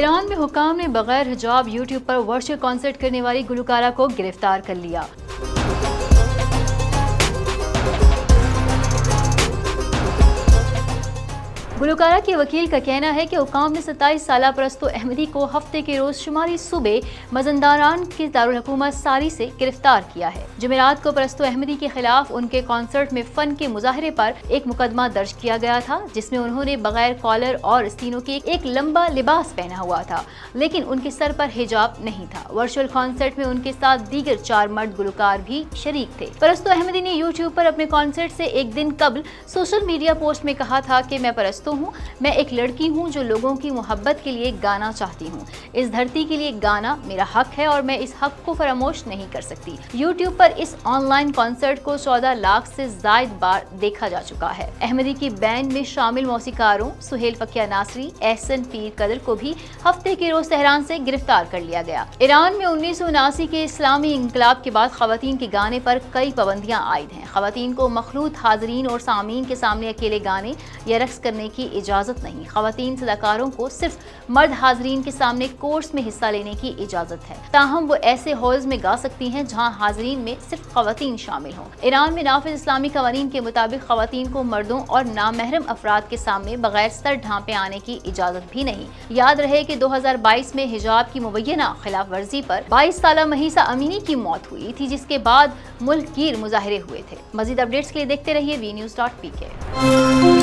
ایران میں حکام نے بغیر حجاب یوٹیوب پر ورچوئل کانسرٹ کرنے والی گلوکارہ کو گرفتار کر لیا۔ گلوکارہ کے وکیل کا کہنا ہے کہ حکام نے 27 سالہ پرستو احمدی کو ہفتے کے روز شمالی صوبے مزندران کے دارالحکومت ساری سے گرفتار کیا ہے۔ جمعرات کو پرستو احمدی کے خلاف ان کے کنسرٹ میں فن کے مظاہرے پر ایک مقدمہ درج کیا گیا تھا، جس میں انہوں نے بغیر کالر اور استینوں کے ایک لمبا لباس پہنا ہوا تھا، لیکن ان کے سر پر حجاب نہیں تھا۔ ورچوئل کنسرٹ میں ان کے ساتھ دیگر 4 مرد گلوکار بھی شریک تھے۔ پرستو احمدی نے یوٹیوب پر اپنے کنسرٹ سے ایک دن قبل سوشل میڈیا پوسٹ میں کہا تھا کہ میں پرستو ہوں، میں ایک لڑکی ہوں جو لوگوں کی محبت کے لیے گانا چاہتی ہوں۔ اس دھرتی کے لیے گانا میرا حق ہے اور میں اس حق کو فراموش نہیں کر سکتی۔ یوٹیوب پر اس آن لائن کنسرٹ کو 14 لاکھ سے زائد بار دیکھا جا چکا ہے۔ احمدی کی بینڈ میں شامل موسیقاروں سہیل فقیہ ناصری، احسن پیر قدر کو بھی ہفتے کے روز تہران سے گرفتار کر لیا گیا۔ ایران میں 1979 کے اسلامی انقلاب کے بعد خواتین کے گانے پر کئی پابندیاں عائد ہیں۔ خواتین کو مخلوط حاضرین اور سامعین کے سامنے اکیلے گانے یا رقص کرنے کی اجازت نہیں۔ خواتین صداکاروں کو صرف مرد حاضرین کے سامنے کورس میں حصہ لینے کی اجازت ہے، تاہم وہ ایسے ہالز میں گا سکتی ہیں جہاں حاضرین میں صرف خواتین شامل ہوں۔ ایران میں نافذ اسلامی قوانین کے مطابق خواتین کو مردوں اور نامحرم افراد کے سامنے بغیر سر ڈھانپے آنے کی اجازت بھی نہیں۔ یاد رہے کہ 2022 میں حجاب کی مبینہ خلاف ورزی پر 22 سالہ مہیسہ امینی کی موت ہوئی تھی، جس کے بعد ملک گیر مظاہرے ہوئے تھے۔ مزید اپڈیٹس کے لیے دیکھتے رہیے VNews.pk۔